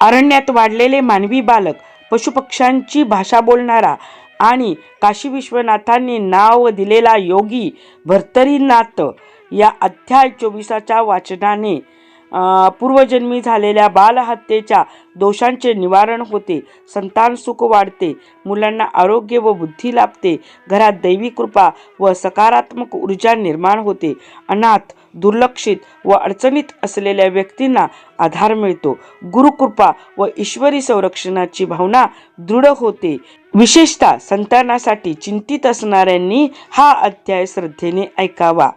अरण्यात वाढलेले मानवी बालक, पशुपक्ष्यांची भाषा बोलणारा आणि काशी विश्वनाथांनी नाव दिलेला योगी भर्तरीनाथ या अध्याय 24च्या वाचनाने पूर्वजन्मी झालेल्या बालहत्येच्या दोषांचे निवारण होते, संतान सुख वाढते, मुलांना आरोग्य व बुद्धी लाभते, घरात दैवी कृपा व सकारात्मक ऊर्जा निर्माण होते, अनाथ, दुर्लक्षित व अडचणीत असलेल्या व्यक्तींना आधार मिळतो, गुरुकृपा व ईश्वरी संरक्षणाची भावना दृढ होते. विशेषतः संतानासाठी चिंतित असणाऱ्यांनी हा अध्याय श्रद्धेने ऐकावा.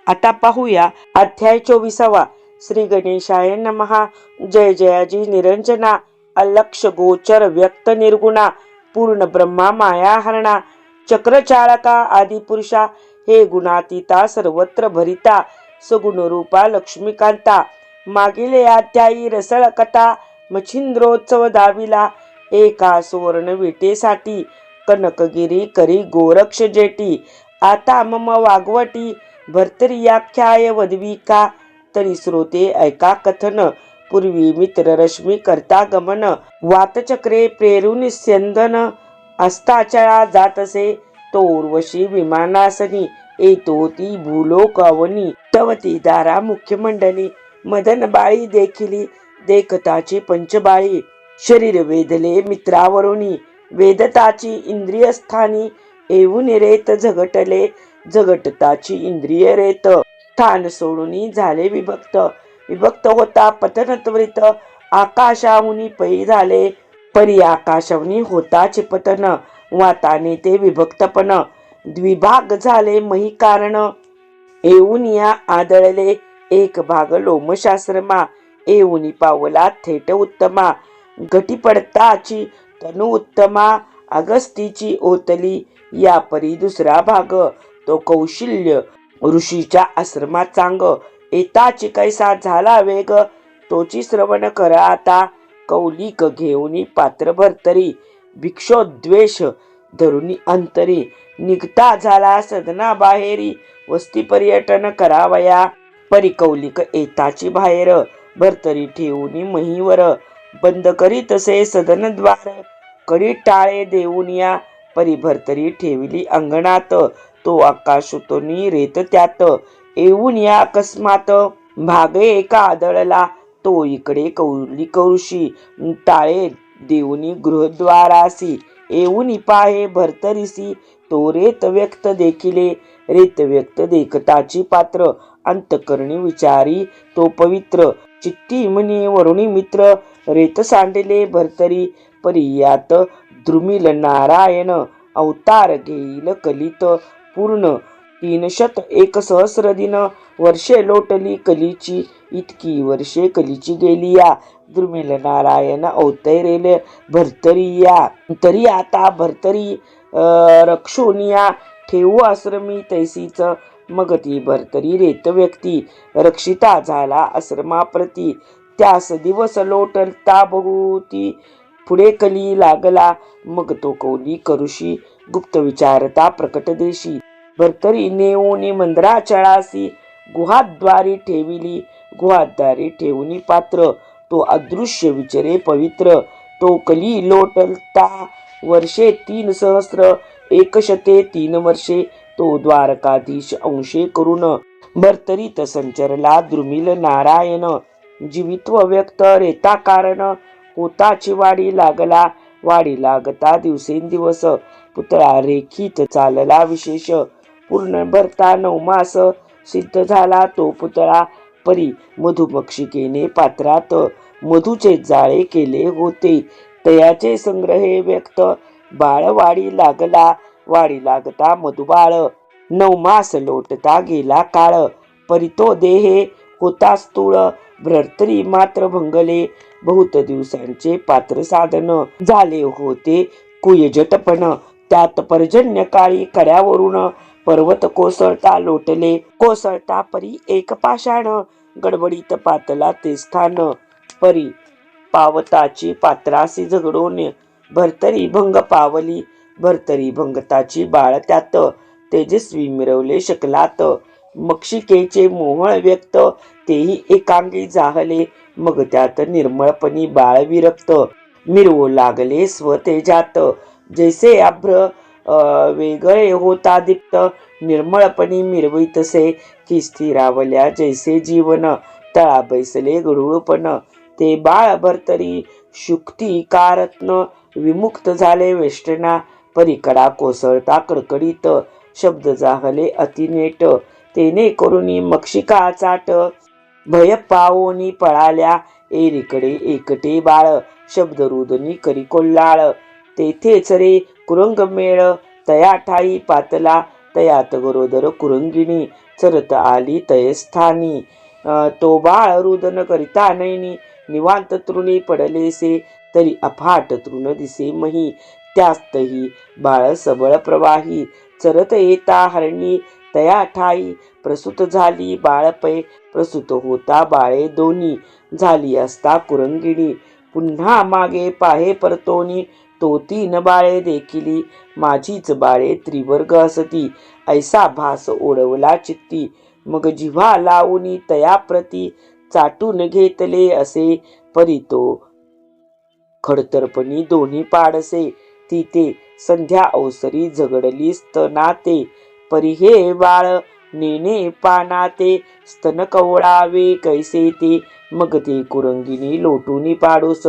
आता पाहूया अध्याय 24. श्री गणेशाय नमः. जय जयाजी निरंजना, अलक्ष गोचर व्यक्त निर्गुणा, पूर्ण ब्रह्मा माया हरणा, चक्रचाळका आदिपुरुषा, हे गुणातीता सर्वत्र भरिता, सगुण रूपा लक्ष्मीकांता. मागील अध्यायी रसळ कथा मच्छिंद्रोत्सव दाविला, एका सुवर्ण विटेसाठी कनकगिरी करी गोरक्ष जेटी. आता मम वागवटी भर्तरीयाख्याय वदविका, तरी श्रोते ऐका कथन, पूर्वी मित्र रश्मी करता गमन, वातचक्रे प्रेरून स्यंदन, अस्ताचळा जातसे तो उर्वशी विमानासनी, येतो ती भूलोक अवनी, तवती दारा मुख्यमंडली, मदन बाळी देखिली देखताची पंचबाळी, शरीर वेधले मित्रावरुणी, वेदताची इंद्रियस्थानी, येऊन रेत झगटले झगटताची इंद्रिय रेत, स्थान सोडून झाले विभक्त, विभक्त होता पतन त्वरित, आकाशाहुनी पै झाले परी आकाशाहुनी होताचे पतन, वाताने ते विभक्तपण, द्विभाग झाले मही कारण, येऊन या आदळले एक भाग लोमशास्त्रमा, येऊनी पावला थेट उत्तमा, घटी पडताची तनु उत्तमा, अगस्तीची ओतली या परी दुसरा भाग, तो कौशल्य ऋषीच्या आश्रमात चांग, येताची कैसा झाला वेग, तोची श्रवण करा आता, कौलिक घेऊनी पात्र भर्तरी, भिक्षोद्वेष धरुनी अंतरी, निघता झाला सदना बाहेरी, वस्ती पर्यटन करावया, परी कौलिक येताची बाहेर, भर्तरी ठेवूनी महीवर, बंद करीतसे सदनद्वार, कडी टाळे देऊन या, परी भर्तरी ठेविली अंगणात, तो आकाशतोनी रेत त्यात, येऊन या अकस्मात, भागे एका आदळला, तो इकडे कौलिक ऋषी, टाळे देऊनी गृहद्वारासी, येऊन पाहे भर्तरीसी, तो रेत व्यक्त देखिले, रेत व्यक्त देखताची पात्र, अंतकरणी विचारी तो पवित्र, चित्ती मनी वरुणी मित्र, रेत सांडले भर्तरी, परियात द्रुमिल नारायण, अवतार घेईल कलित पूर्ण, 301 दिन, वर्षे लोटली कलीची, इतकी वर्षे कलीची गेली या, द्रुमिल नारायण अवतरेल भर्तरिया, तरी आता भर्तरी रक्षोनिया, ठेवू आश्रमी तैसीच, मग ती भर्तरी रेत व्यक्ती, रक्षिता झाला आश्रमाप्रती, त्यास दिवस लोटता बहुती, पुढे कली लागला, मग तो कौलिक ऋषी, गुप्त विचारता प्रकट देशी, भर्तरी नेऊनी मंद्राचळासी, गुहाद्वारी ठेविली, गुहाद्वारी ठेवूनी पात्र, तो अदृश्य विचरे पवित्र, तो कली लोटता वर्षे 300, 103 वर्षे, तो द्वारकाधीश अंशे करून, भर्तरीत संचरला द्रुमिल नारायण, जीवित्व व्यक्त रेता कारण, होताची वाढी लागला, वाढी लागता दिवसेंदिवस, पुतळा रेखीत चालला विशेष, पूर्ण भरता 9 मास, सिद्ध झाला तो पुतळा, परी मधुमक्षिकेने पात्रात, मधुचे जाळे केले होते, तयाचे संग्रहे व्यक्त, बाळ वाढी लागला, वाढी लागता मधुबाळ, 9 मास लोटता गेला काळ, परी तो देहे होता स्थूळ, भर्तरी मात्र भंगले, बहुत दिवसांचे पात्र साधन, झाले होते कुयजटपण, त्यात पर्जन्य काळी कड्यावरून, पर्वत कोसळता लोटले, कोसळता परी एक पाषाण, गडबडीत पातला ते स्थान, परी पावताची पात्रासी झगडून, भर्तरी भंग पावली, भर्तरी भंगताची बाळ त्यात, तेजस्वी मिरवले शकलात, मक्षिकेचे मोहळ व्यक्त, तेही एकांगी जाहले, मग त्यात निर्मळपणी बाळ विरक्त मिरवू लागले स्वतेजात. जैसे अभ्र वेगळे होता दीप्त निर्मळपणी मिरवितसे की स्थिरावल्या जैसे जीवन तळा बैसले गढूळपण. ते बाळ भरतरी शुक्ती कारत्न विमुक्त झाले वेष्टना परिकडा कोसळता कडकडीत शब्द जाहले अतिनेट. तेने करुणी मक्षिका चाट भय पावोनी पळाल्या एरीकडे एकटे बाळ शब्द रुदनी करी कोल्हाळ. तेथेच रे कुरंग मेळ तया ठाई पातला तयात गरोदर कुरंगिणी चरत आली तयस्थानी. तो बाळ रुदन करिता नैनी निवांत तृणी पडलेसे तरी अफाट तृण दिसे मही त्यास्तही बाळ सबळ प्रवाही चरत येता हरणी तया ठाई प्रसूत झाली बाळपै प्रसूत होता बाळे दोन्ही झाली असता कुरंगिणी पुन्हा मागे पाहे परतोनी तो तीन बाळे देखिली माझीच बाळे त्रिवर्ग असती ऐसा भास ओढवला चित्ती. मग जिव्हा लावूनी तया प्रती चाटून घेतले असे परी तो खडतरपणी दोन्ही पाडसे ती ते संध्या अवसरी झगडली स्तनाते परी हे बाळ नेने पानाते स्तन कवळावे कैसे ते. मग ते कुरंगिनी लोटूनी पाडूस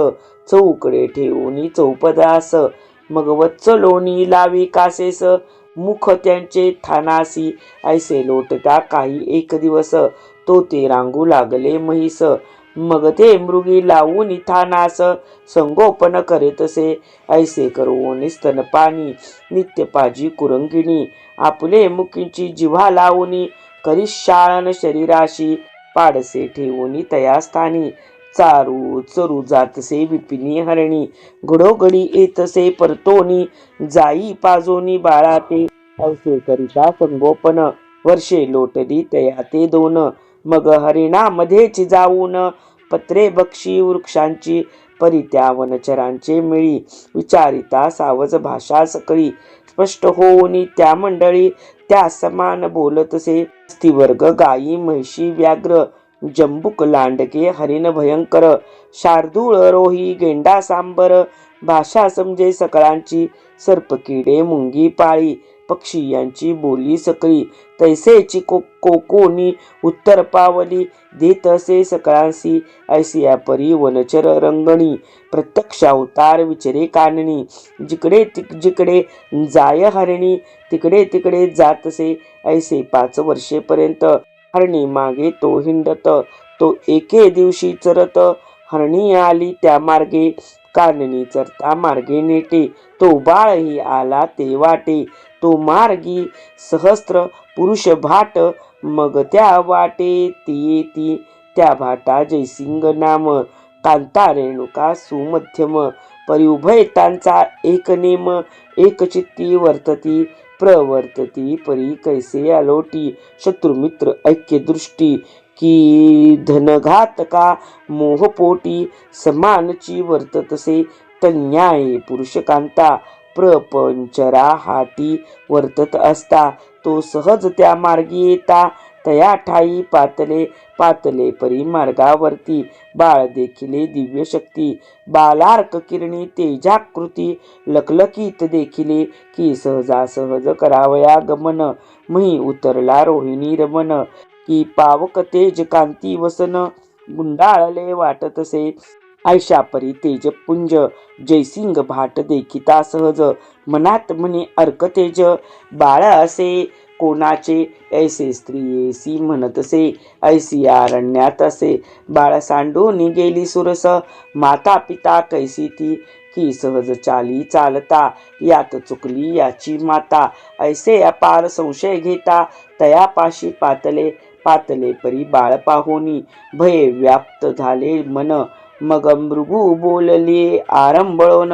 चौकडे ठेवूनी चौपदास मग वत्सलोनी लावी कासेस मुख त्यांचे थानासी ऐसे लोटता काही एक दिवस तो ते रांगू लागले म्हैस. मग ते मृगी लावून थानास संगोपन करीतसे ऐसे करून स्तनपाणी नित्य पाजी कुरंगिणी आपले मुखींची जिव्हा लावून करिशाळन शरीराशी पाडसे ठेवून तया स्थानी चारू चरू जातसे विपिनी हरणी घडोघडी येतसे परतोनी जाई पाजोनी बाळाते अवसे करिता संगोपन वर्षे लोटली तया ते दोन. मग हरिणामध्येच जाऊन पत्रे बक्षी वृक्षांची परी त्या वनचरांचे मिळी विचारिता सावज भाषा सकळी स्पष्ट होऊनी त्या मंडळी त्या समान बोलतसे स्थिवर्ग गायी म्हैशी व्याघ्र जंबुक लांडके हरिण भयंकर शार्दूळ रोही गेंडा सांबर भाषा समजे सकळांची सर्पकिडे मुंगी पाळी पक्षी यांची बोली सकळी तैसेची कोकोनी उत्तर पावली देत असे सकळांसी ऐसिया परी वनचर रंगणी प्रत्यक्ष अवतार विचरे काननी जिकडे जिकडे जाय हरणी तिकडे तिकडे जातसे ऐसे 5 वर्षेपर्यंत हरणी मागे तो हिंडत तो एके दिवशी चरत हरणी आली त्या मार्गे काननी चरता मार्गे नेटे तो बाळही आला ते वाटे तो मार्गी सहस्त्र पुरुष भाट मग त्या वाटे ती ती त्या भाटा जयसिंग नाम कांता रेणुका सुमध्यम परी उभय त्यांचा एक नेम एक चित्ती वर्तती प्रवर्तती परी कैसे अलोटी शत्रुमित्र ऐक्य दृष्टी की धनघातका मोहपोटी समानची वर्ततसे तन्याये पुरुषकांता प्रपंचरा हाटी वर्तत असता तो सहज त्या मार्गी येता तया ठाई पातले पातले परी मार्गावरती बाळ देखिले दिव्य शक्ती बालार्क किरणी तेजाकृती लकलकीत देखिले की सहजासहज करावया गमन मही उतरला रोहिणी रमन की पावक तेज कांती वसन गुंडाळले वाटतसे ऐशा परी तेजपुंज जयसिंग भाट देखिता सहज मनात म्हणे अर्क तेज बाळ असे कोणाचे ऐसे स्त्रियेसी म्हणतसे ऐसी अरण्यात असे बाळ सांडून गेली सुरस माता पिता कैसी ती की सहज चाली चालता यात चुकली याची माता ऐसे अपार संशय घेता तयापाशी पातले पातले परी बाळ पाहोनी भय व्याप्त झाले मन मग मृगू बोलले आरंभळून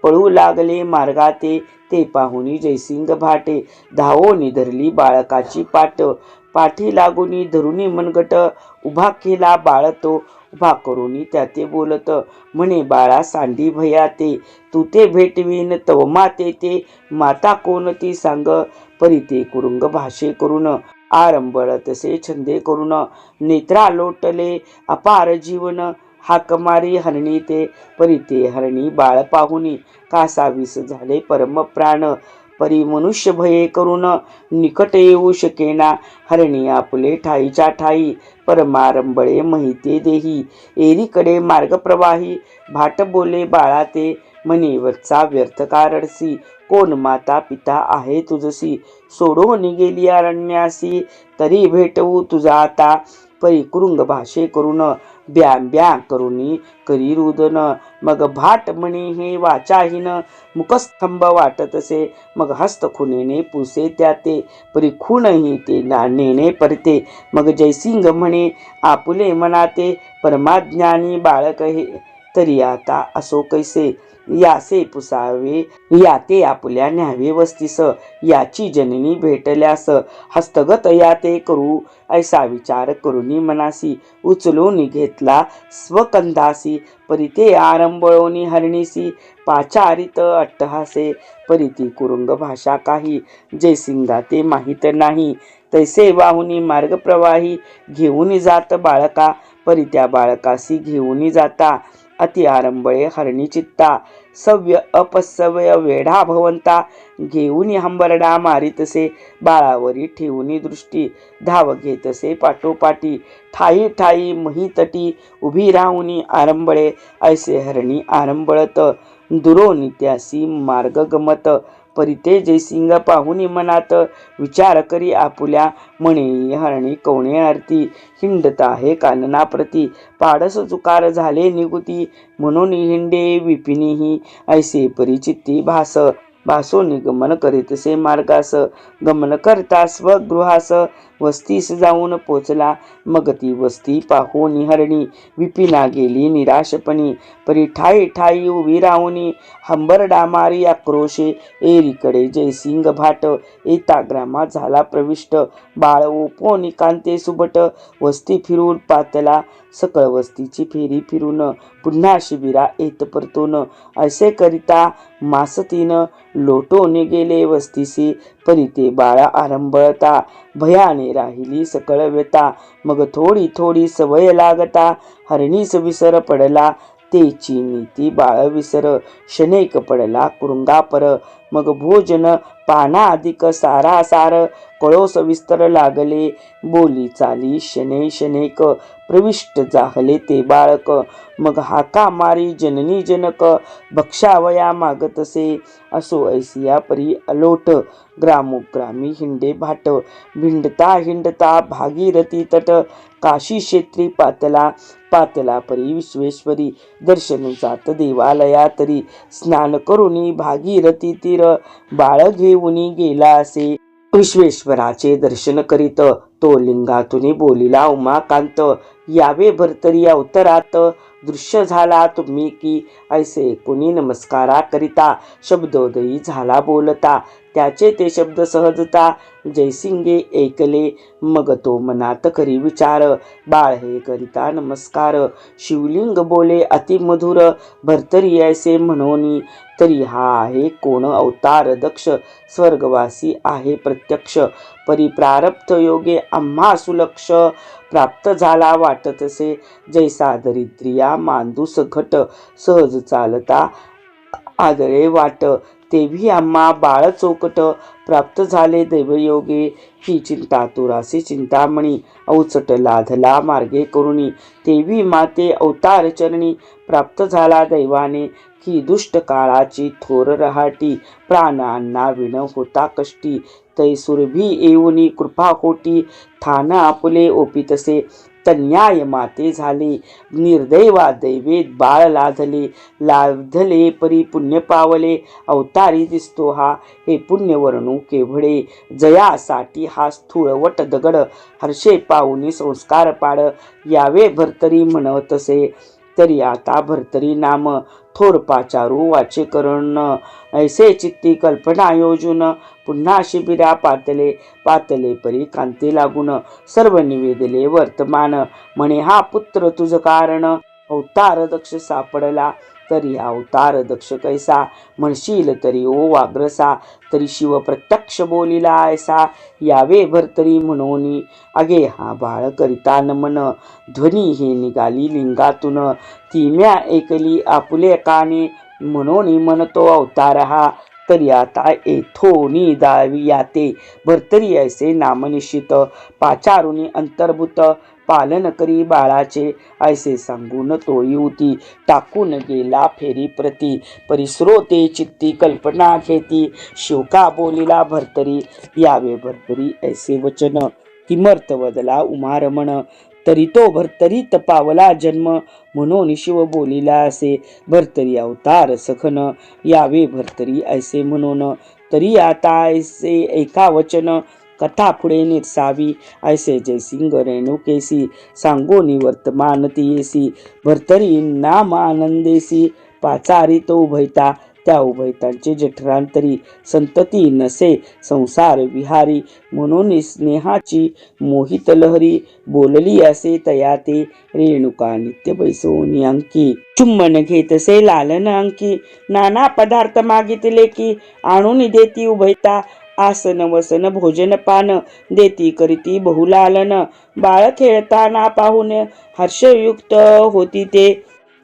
पळू लागले मार्गाते ते पाहुनी जयसिंग भाटे धावोनी धरली बाळकाची पाट पाठी लागूनी धरुनी मनगट उभा केला बाळ तो उभा करूनी त्याते बोलत म्हणे बाळा सांडी भयाते तू ते भेटवीन तव माते ते माता कोणती सांग परी ते कुरुंग भाषे करून आरंभळ तसे छंदे करून नेत्रा लोटले अपार जीवन हाक मारी हरणी ते, परी ते हरणी बाळ पाहुनी, कासावीस झाले परम प्राण, परी मनुष्य भये करून निकट येऊ शकेना, हरणी आपुले ठाईच्या ठाई, परमारंबळे महिते देही, एरीकडे मार्ग प्रवाही, भाट बोले बाळा ते, म्हणे वरचा व्यर्थ का रडसी, कोण माता पिता आहे तुझसी, सोडून गेली अरण्यासी, तरी भेटवू तुझा आता, परी कुरुंग भाषे करून, ब्यां ब्यां करुनी करी रुदन, मग भाट म्हणे हे वाचाहीन, मुखस्तंभ वाटतसे, मग हस्त खुनेने पुसे त्याते, परी खूनही ते नेणे परते, मग जयसिंग म्हणे आपुले मनाते, परमाज्ञानी बाळक हे, तरी आता असो कैसे, यासे पुसावे याते आपुल्या न्यावे वस्तीस, याची जननी भेटल्यास हस्तगत याते करू, ऐसा विचार करुनी मनासी, उचलून घेतला स्वकंदासी, परी ते आरंबळोनी हरणीसी, पाचारित अट्टहासे, परी ती कुरुंग भाषा काही, जयसिंगा ते माहीत नाही, तैसे वाहुनी मार्ग प्रवाही, घेऊन जात बाळका, परी त्या बाळकासी घेऊन जाता, अति आरंबळे हरणी चित्ता, सव्य अपसव्य वेढा भवंता, घेऊन हंबरडा मारितसे, बाळावरी ठेवून दृष्टी, धाव घेतसे पाठोपाठी, ठाई ठाई महितटी, उभी राहुनी आरंबळे, ऐसे हरणी आरंबळत, दुरोनित्यासी मार्ग गमत, परी ते जयसिंग पाहुनी मनात, विचार करी आपुल्या, म्हणे हरणी कवणे आरती, हिंडत आहे कानना प्रती, पाडस चुकार झाले निगुती, म्हणून हिंडे विपिनीही, ऐसे परिचित्ती भास, भासो निगमन करीतसे मार्गास, गमन करता स्वगृहास, वस्तीस जाऊन पोचला, मग ती वस्ती पाहोनी हरणी, विपिना गेली निराशपणी, परी ठाई ठाई उभी राहुनी, हंबरडा मारी आक्रोशे, एरीकडे जयसिंग भाट, येता ग्रामात झाला प्रविष्ट, बाळ ओपोनी कांते सुबट, वस्ती फिरून पातला, सकळ वस्तीची फेरी फिरून, पुन्हा शिबिरा येत परतून, असे करिता मास तीन, लोटून गेले वस्तीसी, परी ते बाळ आरंभळता, भयाने राहिली सकळ व्यता, मग थोडी थोडी सवय लागता, हरणीस विसर पडला, तेची नीती बाळ विसर, शनेक पडला कुरुंगापर, मग भोजन पाना अधिक सारा सार, कळोस विस्तर लागले, बोली चाली शने शनेक, प्रविष्ट जाहले ते बाळक, मग हाका मारी जननी जनक, भक्षावया मागतसे, असो ऐसिया परी अलोट, ग्रामोग्रामी हिंडे भाट, भिंडता हिंडता भागीरथी तट, काशी क्षेत्री पातला, पातला परी विश्वेश्वरी, दर्शन जात देवालया तरी, स्नान करुनी भागीरथी तीर, बाळ घेऊनी गेला असे, विश्वेश्वराचे दर्शन करीत, तो लिंगातून बोलिला उमाकांत, यावे भरतरी अवतरात, दृश्य झाला तुम्ही की, ऐसे कुणी नमस्कारा करिता, शब्दोदयी झाला बोलता, त्याचे ते शब्द सहजता, जयसिंगे ऐकले, मग तो मनात करी विचार, बाळ हे करिता नमस्कार, शिवलिंग बोले अतिमधुर, भरतरी ऐसे म्हणोनी, तरी हा आहे कोण अवतार दक्ष, स्वर्गवासी आहे प्रत्यक्ष, परी प्रारब्ध योगे आम्हा सुलक्ष, प्राप्त झाला वाटतसे, जैसा दरिद्रिया मांदूस घट, सहज चालता आदळे वाट, तेव्ही आम्हा बाळ चौकट, प्राप्त झाले दैवयोगे, ही चिंता तुरासी चिंतामणी, अवचट लाधला मार्गे करुणी, तेव्ही माते अवतार चरणी, प्राप्त झाला दैवाने, ही दुष्ट काळाची थोर रहाटी, प्राणांना विण होता कष्टी, तै सुरभी येऊनी कृपा होती, थान आपुले ओपितसे, तन्याय माते झाले, निर्दैवा दैवेत बाळ लाधले, लाधले परी पुण्य पावले, अवतारी दिसतो हा, हे पुण्य वर्णू केवढे, जयासाठी हा स्थूळवट दगड, हर्षे पाहुनी संस्कार पाड, यावे भरतरी म्हणतसे, तरी आता भरतरी नाम, थोर पाचारू वाचे करण, ऐसे चित्ती कल्पना योजून, पुन्हा शिबिरा पातले, पातले परी कांती लागून, सर्व निवेदले वर्तमान, म्हणे हा पुत्र तुझ कारण, अवतार दक्ष सापडला, तरी अवतार दक्ष कैसा, म्हणशील तरी ओ वाग्रसा, तरी शिव प्रत्यक्ष बोलिला ऐसा, यावे भरतरी म्हणून अगे हा बाळ करिता नमन, ध्वनी हे निघाली लिंगातून, ती म्या ऐकली आपुले काने, म्हणून म्हणतो अवतार हा, तरी आता येथोनी दावी याते, भरतरी ऐसे नामनिश्चित, पाचारुनी अंतर्भूत, पालन करी बाळाचे, ऐसे सांगून तोही होती, टाकून गेला फेरी प्रती, परिस्रोते चित्ती कल्पना घेती, शिवका बोलिला भरतरी, यावे भरतरी ऐसे वचन, किमर्थ बदला उमारमण, तरी तो भरतरीत पावला जन्म, म्हणून शिव बोलिला असे, भरतरी अवतार सखन, यावे भरतरी ऐसे म्हणून, तरी आता ऐसे एका वचन, कथा पुढे निरसावी, ऐसे जयसिंग रेणुकेसी, सांगोनी वर्तमान येसी, भरतरी नाम आनंदेसी, पाचारी तो उभयता, त्या उभयतांचे जठरांतरी, संतती नसे संसार विहारी, म्हणून स्नेहाची मोहित लहरी, बोलली असे तया ते, रेणुका नित्य बैसोनी अंकी, चुंबन घेतसे लालन अंकी, नाना पदार्थ मागितले की, आणून देती उभयता, आसन वसन भोजन पान, देती करीती बहुलालन, बाळ खेळताना पाहून हर्षयुक्त होती ते,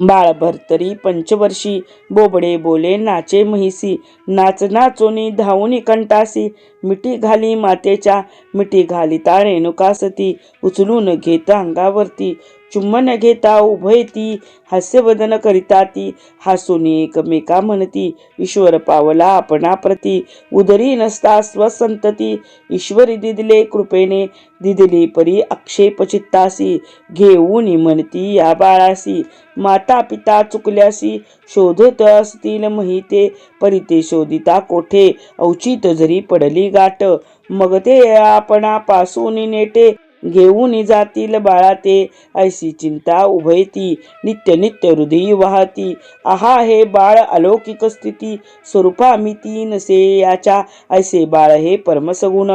बाळ भरतरी पंचवर्षी, बोबडे बोले नाचे म्हैसी, नाच नाचोनी धावूनी कंटासी, मिठी घाली मातेच्या, मिठी घालिता रेणुका सती, उचलून घेता अंगावरती, चुंबन घेता उभयती, हास्यवदन करिता ती, हसूनी एकमेका म्हणती, ईश्वर पावला आपणा प्रती, उदरी नसता स्वसंतती, ईश्वरी दिदले कृपेने, दिदली परी आक्षेप चित्तासी, घेऊन म्हणती या बाळासी, माता पिता चुकल्यासी, शोधत असतील महिते, परिते शोधिता कोठे, औचित जरी पडली गाठ, मग ते आपणापासून नेटे, घेऊन जातील बाळा ते, ऐसी चिंता उभयती, नित्य नित्य हृदयी वाहती, आहा हे बाळ अलौकिक स्थिती, स्वरूपा मिती नसे याच्या, ऐसे बाळ हे परमसगुण,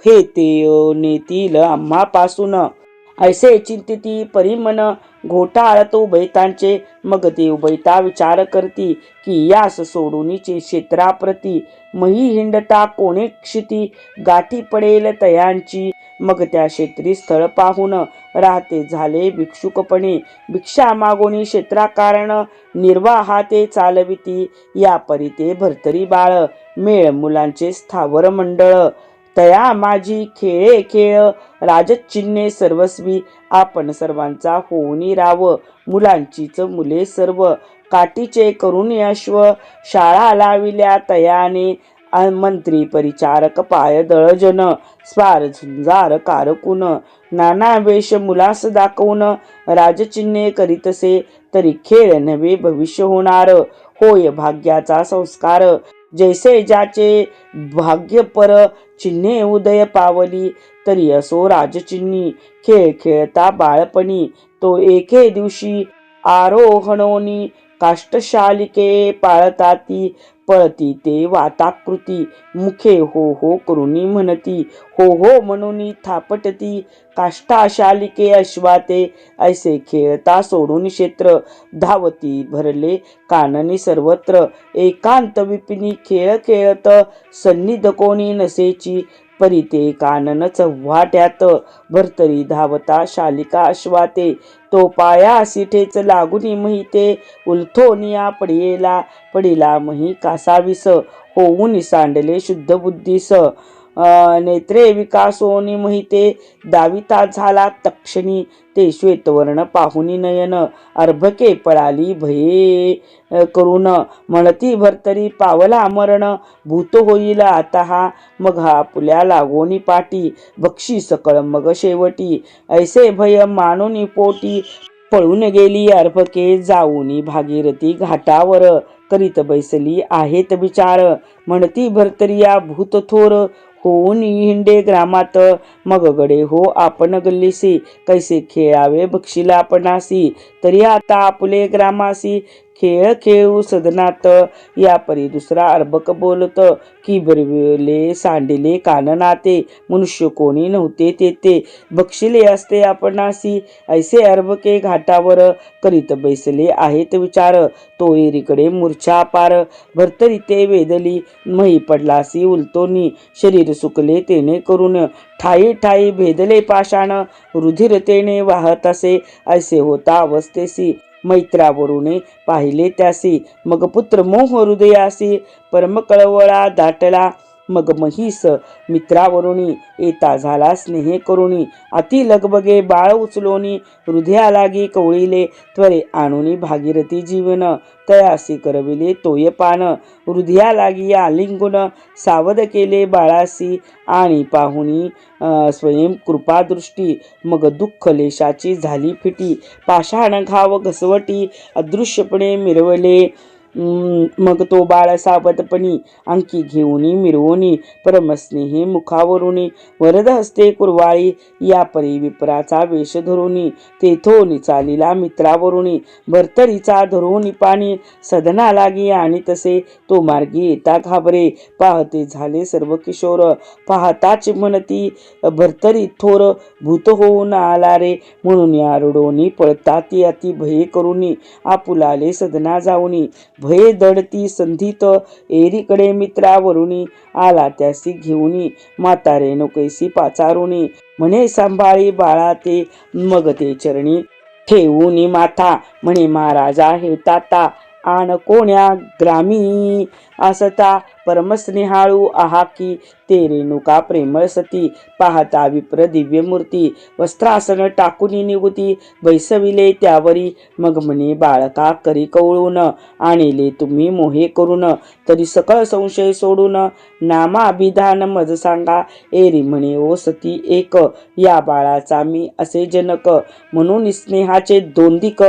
हे ते नेतील आम्हापासून, ऐसे चिंतिती परिमन, घोटाळत उभयतांचे, मग ते उभयता विचार करती, की यास सोडूनीचे क्षेत्राप्रती, मही हिंडता कोणे क्षिती, गाठी पडेल तयांची, मग त्या क्षेत्री स्थळ पाहून, राहते झाले भिक्षुकपणे, भिक्षा मागोनी क्षेत्राकारण, निर्वाहाते चालविती, या परिते भरतरी बाळ, मेळ मुलांचे स्थावर मंडळ, तया माझी खेळे खेळ, राजचिन्हे सर्वस्वी, आपण सर्वांचा होऊनी राव, मुलांचीच मुले सर्व, काठीचे करून अश्व, शाळा लाविल्या तयाने, मंत्री परिचारक पाय दळजन, स्वार झुंजार कारकुन, नाना वेश मुलास दाखवून, राजचिन्हे करीतसे, तरी खेळ नव्हे भविष्य होणार, होय भाग्याचा संस्कार, जैसे ज्याचे भाग्य पर, चिन्हे उदय पावली, तरी असो राजचिन्ही, खेळ खेळता बाळपणी, तो एके दिवशी आरोहणोनी, काष्टशालिके पाळताती, पळती ते वाताकृती, मुखे हो हो करुनी म्हणती, हो हो म्हणून थापटती, काष्टाशालिके अश्वाते, ऐसे खेळता सोडून क्षेत्र, धावती भरले काननी सर्वत्र, एकांत विपिनी खेळ खेळत, सन्निध कोणी नसेची, परिते कानन चव्हाट्यात, भरतरी धावता शालिका अश्वाते, तो पायासी ठेच लागुनी महिते, उलथोनिया पडिला मही कासाविस, होऊन सांडले शुद्ध बुद्धीस, नेत्रे विकासोनी महिते, दाविता झाला तक्षणी, ते श्वेतवर्ण पाहुनी नयन, अर्भके पळाली भये करून, म्हणती भरतरी पावला मरण, भूत होईल आता हा, मग हा पुल्या लागोनी पाटी, बक्षी सकळ मग शेवटी, ऐसे भय मानूनी पोटी, पळून गेली अर्भके, जाऊनी भागीरथी घाटावर, करीत बैसली आहेत विचार, म्हणती भरतरी या भूत थोर, होऊन हिंडे ग्रामात, मग गडे हो आपण गल्लीसी, कैसे खेळावे बक्षीला आपणासी, तरी आता आपुले ग्रामासी, खेळ खेळू सदनात या परी दुसरा अर्भक बोलत की बरविले सांडिले काननाते मनुष्य कोणी नव्हते तेथे बक्षिले असते आपणासी ऐसे अर्भके घाटावर करीत बैसले आहेत विचार तो एरीकडे मूर्छा पार भरतरीते वेदली मही पडलासी उलटोनी शरीर सुकले तेने करून ठाई ठाई भेदले पाषाण रुधिर तेने वाहत असे ऐसे होता अवस्थेसी मैत्रावरूने पाहिले त्यासी मग पुत्र मोह हृदयासी परम कळवळा दाटला मग महिस मित्रावरुणी येता झाला स्नेह करुणी अति लगबगे बाळ उचलोनी हृदया लागी कवळीले त्वरे आणुनी भागीरथी जीवन तयासी करविले तोय पान हृदया लागी आलिंगुन सावध केले बाळासी आणि पाहुनी स्वयं कृपादृष्टी मग दुःख लेशाची झाली फिटी पाषाण घाव घसवटी अदृश्यपणे मिरवले मग तो बाळ सावधपणी अंकी घेऊनी मिरवोनी परमस्नेही मुखावरुनी वरद हस्ते कुरवाळी या परी विप्राचा वेश धरुनी तेथोनी चालीला मित्रावरुनी भरतरीचा धरुनी पाणी सदना लागी आणि तसे तो मार्गी येता घाबरे पाहते झाले सर्व किशोर पाहताच म्हणती भरतरी थोर भूत होऊन आला रे म्हणून या रुडोनी पळता ती अति भये करुनी आपुलाले सदना जाऊनी भये दडती संधीत एरीकडे मित्रावरुणी आला त्यासी घेऊनी म्हातारे नकोैसी पाचारुणी म्हणे सांभाळी बाळा ते मग ते चरणी ठेवूनी माथा म्हणे महाराजा हे ताता आण कोण्या ग्रामी असता परमस्नेहाळू आहा की ते रेणुका प्रेमळ सती पाहता विप्र दिव्य मूर्ती वस्त्रासन टाकुनी निगुती बैसविले त्यावरी मग म्हणे बाळका करी कवळून आणिले तुम्ही मोहे करून तरी सकळ संशय सोडून नामाभिधान मज सांगा एरी म्हणे ओ सती एक या बाळाचा मी असे जनक म्हणून स्नेहाचे दोंदिक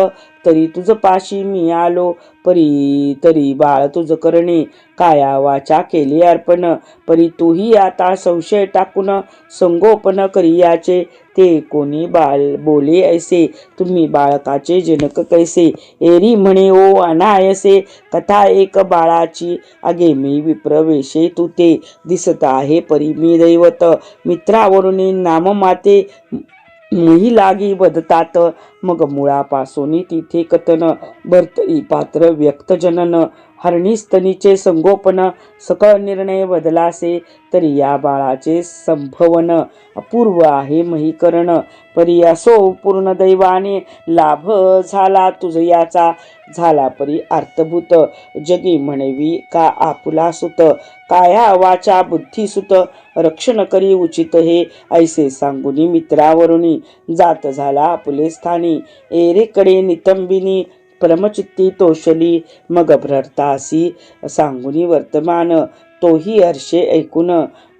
तरी तुझ पाशी मी आलो तरी बाळ तुझ करणे काया वाचा केले अर्पण परी तूही आता संशय टाकून संगोपन करियाचे ते कोणी बाळ बोले ऐसे तुम्ही बाळकाचे जनक कैसे एरी म्हणे ओ अनायसे कथा एक बाळाची अगे मी विप्रवेशे तू ते दिसत आहे परी मी दैवत मित्रावरून नाम माते मुही लागी बदतात मग मुळापासून तिथे कथन भरतरी पात्र व्यक्त जनन हरणीस्तनीचे संगोपन सकळ निर्णय बदलासे तरी या बाळाचे संभवन अपूर्व आहे महीकरण परी असो पूर्ण दैवाने लाभ झाला तुझ याचा झाला परी अर्थभूत जगी म्हणवी का आपुला सुत काया वाचा बुद्धी सुत रक्षण करी उचित हे ऐसे सांगुनी मित्रावरुणी जात झाला आपुले स्थानी एरेकडे नितंबिनी परमचित्ती तोषली मग भ्रतासी सांगुनी वर्तमान तोही हर्षे ऐकून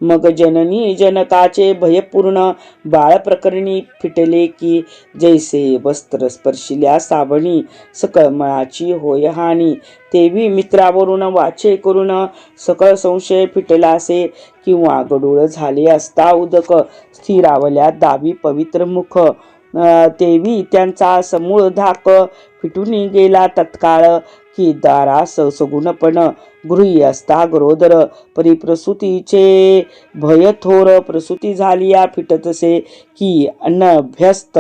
मग जननी जनकाचे भयपूर्ण बाळ प्रकरणी फिटले की जैसे वस्त्र स्पर्शिल्या साबणी सकळ मळाची होय हानी तेवी मित्रावरून वाचे करून सकळ संशय फिटलासे किंवा गडूळ झाले असता उदक स्थिरावल्या दावी पवित्र मुख तेवी त्यांचा समूळ धाक फिटून गेला तत्काळ की दारा सगुणपण गृही असता गरोदर परिप्रसूतीचे भय थोर प्रसूती झालिया फिटतसे की अनभ्यस्त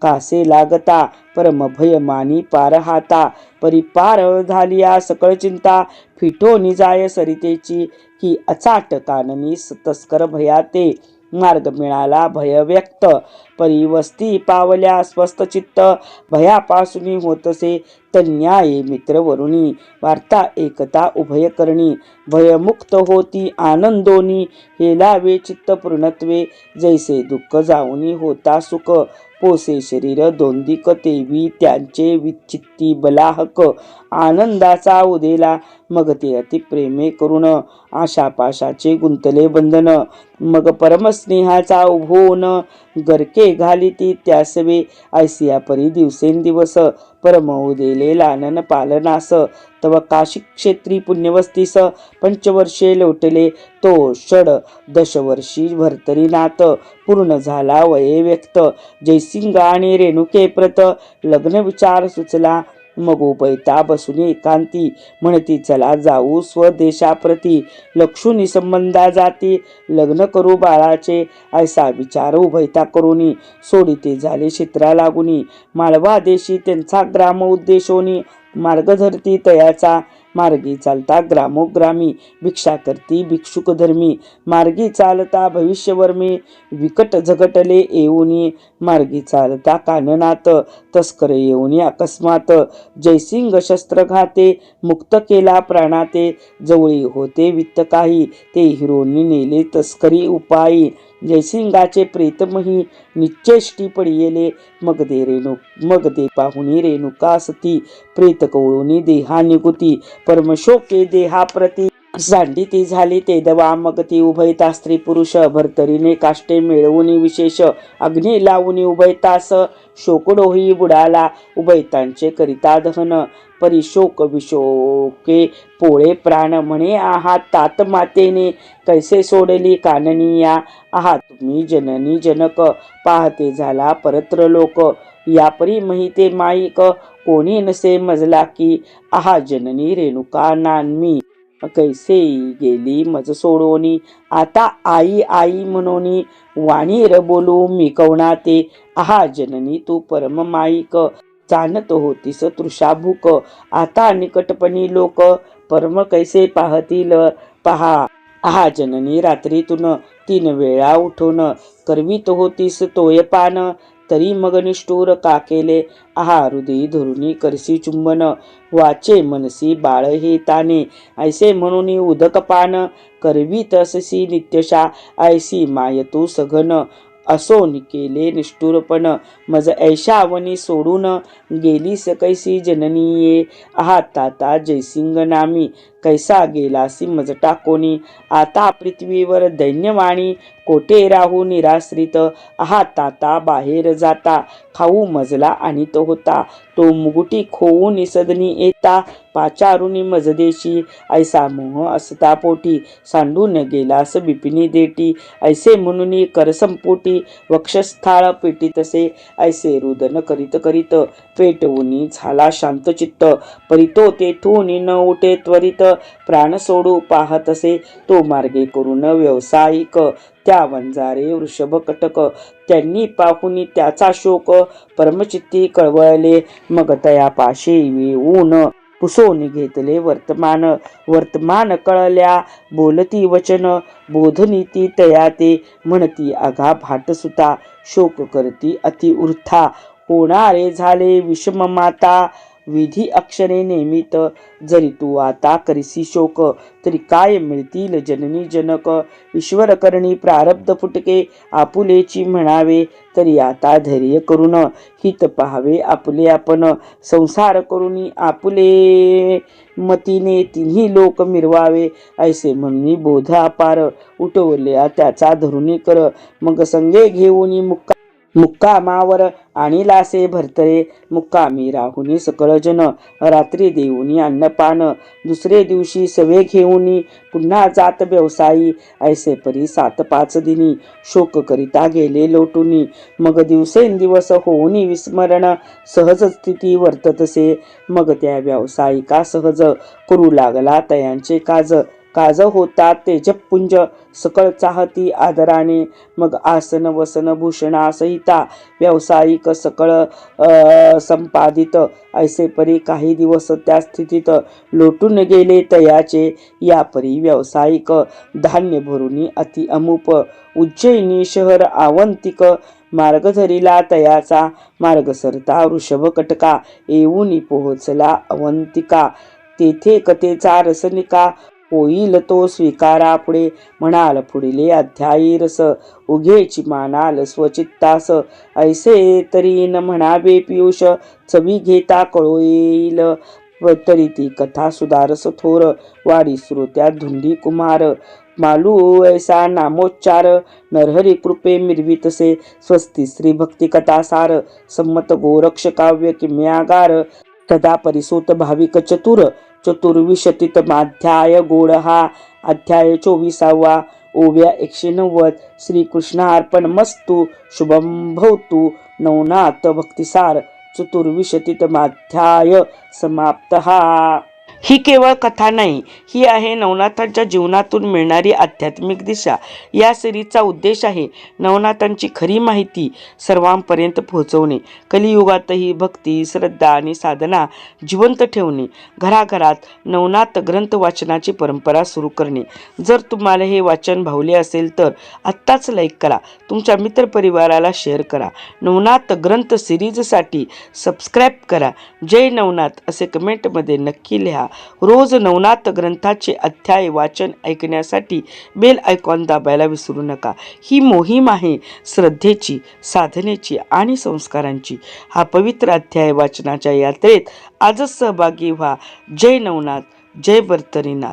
कासे लागता परम भय मानी पार हाता परिपार झालिया सकळ चिंता फिटो निजाय सरितेची की अचाट काननी तस्कर भयाते मार्ग मिळाला भय व्यक्त परिवस्ती पावल्या स्वस्थ चित्त भयापासून होतसे तन्याये मित्रवरुणी वार्ता एकता उभय करणी भयमुक्त होती आनंदोनी हेलावे चित्त पूर्णत्वे जैसे दुःख जाऊनी होता सुख पोसे शरीर दोंदिक तेवी त्यांचे विचित्ती बलाहक आनंदाचा उदेला मग ते अतिप्रेमे करून आशापाशाचे गुंतले बंधन मग परमस्नेहाचा उभोन गरके घाली ती त्यासवे ऐसिया परी दिवसेंदिवस परम उदेले लानन पालनास तव काशी क्षेत्री पुण्यवस्तीस पंचवर्षे लोटले तो षड दशवर्षी भर्तरीनाथ पूर्ण झाला वये व्यक्त जयसिंग आणि रेणुके प्रत लग्न विचार सुचला मग उभयता बसून एकांती म्हणती चला जाऊ स्वदेशाप्रती लक्षुनी संबंधा जाती लग्न करू बाळाचे ऐसा विचार उभयता करूनी सोडिते झाले क्षेत्रा लागुनी माळवा देशी त्यांचा ग्राम उद्देशोनी मार्ग धरती तयाचा मार्गी चालता ग्रामोग्रामी भिक्षा करती भिक्षुक धर्मी मार्गी चालता भविष्यवर्मी विकट झगटले येऊनी मार्गी चालता काननात तस्कर येऊनी अकस्मात जयसिंग शस्त्र घाते मुक्त केला प्राणाते जवळी होते वित्त काही ते हिरोनी नेले तस्करी उपायी जयसिंगाचे प्रेतमही निश्चेष्टी पडियेले मग दे पाहुनी रेणुका सती प्रेत कवळुनी देहा निगुती परमशोके देहाप्रती सांडिती झाली तेदवा मग ती उभयता स्त्री पुरुष भरतरीने काष्टे मिळवून विशेष अग्नी लावून उभयतास शोकडोही बुडाला उभयतांचे करिता दहन परिशोक विशोके पोळे प्राण म्हणे आहात तात मातेने कैसे सोडली काननिया आहात तुम्ही जननी जनक पाहते झाला परत्र लोक यापरी महिते माईक कोणी नसे मजला की आहा जननी रेणुका नान्मी कैसे गेली मज सोडोनी आता आई आई म्हणोनी वाणीर बोलू मी कवणाते आहा जननी तू परम माईक जाणत होतीस तृषाभूक आता निकटपणी लोक परम कैसे पाहतील पहा आहा जननी रात्रीतून 3 वेळा उठून करवीत होतीस तोयपान तरी मग निष्ठूर का केले आहा हृदयी धरुणी करसी चुंबन वाचे मनसी बाळ हे ताने ऐसे म्हणून उदकपान करवीत अससी नित्यशा ऐसी माय तू सघन असो केले निष्ठुरपण मज ऐशावनी सोडून गेलीस कैसी जननीये आहात ताता जयसिंग नामी कैसा गेलासी मज टाकोनी आता पृथ्वीवर दैन्यवाणी कोटे राहू निराश्रित आहात ताता बाहेर जाता खाऊ मजला आणीत होता तो मुगुटी खोवून सदनी येता पाचारुनी मजदेशी ऐसा मोह असता पोटी सांडून गेलास बिपिनी देटी ऐसे म्हणून करसंपोटी वक्षस्थाळ पेटीतसे ऐसे रुदन करीत करीत पेटवून झाला शांतचित्त परितो तेथून न उठे त्वरित प्राण सोडू पाहतसे तो मार्गे करून व्यावसायिक त्या वंजारे वृषभ कटक त्यांनी पाहुनी त्याचा शोक परमचित्ती कळवळले मग तयापाशी येऊन पुसोनी घेतले वर्तमान कळल्या बोलती वचन बोधनीती तयाते म्हणती आघा भाटसुता शोक करती अति उर्था होणारे झाले विषम माता विधी अक्षरे नेमित जरी तू आता करिसी शोक तरी काय मिळतील जननी जनक ईश्वर करणी प्रारब्ध फुटके आपुलेची म्हणावे तरी आता धैर्य करून हित पाहावे आपुले आपण संसार करून आपुले मतीने तिन्ही लोक मिरवावे ऐसे म्हणून बोध अपार उठवल्या त्याचा धरुणी कर मग संगे घेऊन मुक्कामावर आणिलासे भरतरे मुक्कामी राहुनी सकळ जन रात्री देऊनी अन्नपान दुसरे दिवशी सवे घेऊनी पुन्हा जात व्यवसायी ऐसे परी 7-5 दिनी शोक करिता गेले लोटुनी मग दिवसेंदिवस होऊनी विस्मरण सहज स्थिती वर्ततसे मग त्या व्यावसायिका सहज करू लागला तयांचे काज होता तेजपुंज सकळ चाहती आदराने मग आसन वसन भूषणासहिता व्यावसायिक सकळ संपादित ऐसे परी काही दिवस त्या स्थितीत लोटून गेले तयाचे या परी व्यावसायिक धान्य भरुनी अति अमुप उज्जैनी शहर आवंतिक मार्ग धरिला तयाचा मार्ग सरता वृषभ कटका येऊन पोहोचला अवंतिका तेथे कथेचा रसनिका होईल तो स्वीकारा पुढे म्हणाल पुढीले अध्यायी रस उघेची मानाल स्वचित्तास ऐसे तरी न म्हणावे पियुष चवी घेता कळो येईल तरी ती कथा सुधारस थोर वाडी श्रोत्या धुंडी कुमार मालू ऐसा नामोच्चार नरहरी कृपे मिरवितसे स्वस्ती श्री भक्ती कथासार संमत गोरक्ष काव्य किम्यागार तदा परिसूत भाविक चतुर्विशतित माध्याय गोड हा अध्याय 24वा ओव्या 190 श्रीकृष्णार्पण मस्तु शुभम भवतु नवनाथ भक्तिसार चतुर्विंशतितमाध्याय समाप्तः। ही केवळ कथा नाही, ही आहे नवनाथांच्या जीवनातून मिळणारी आध्यात्मिक दिशा। या सिरीजचा उद्देश आहे नवनाथांची खरी माहिती सर्वांपर्यंत पोहोचवणे, कलियुगातही भक्ती, श्रद्धा आणि साधना जिवंत ठेवणे, घराघरात नवनाथ ग्रंथ वाचनाची परंपरा सुरू करणे। जर तुम्हाला हे वाचन भावले असेल तर आत्ताच लाईक करा, तुमच्या मित्रपरिवाराला शेअर करा, नवनाथ ग्रंथ सिरीजसाठी सबस्क्राईब करा। जय नवनाथ असे कमेंटमध्ये नक्की लिहा। रोज नवनाथ ग्रंथाचे अध्याय वाचन ऐकण्यासाठी बेल आयकॉन दाबायला विसरू नका। ही मोहीम आहे श्रद्धेची, साधनेची आणि संस्कारांची। हा पवित्र अध्याय वाचनाच्या यात्रेत आजच सहभागी व्हा। जय नवनाथ, जय बर्तरीनाथ।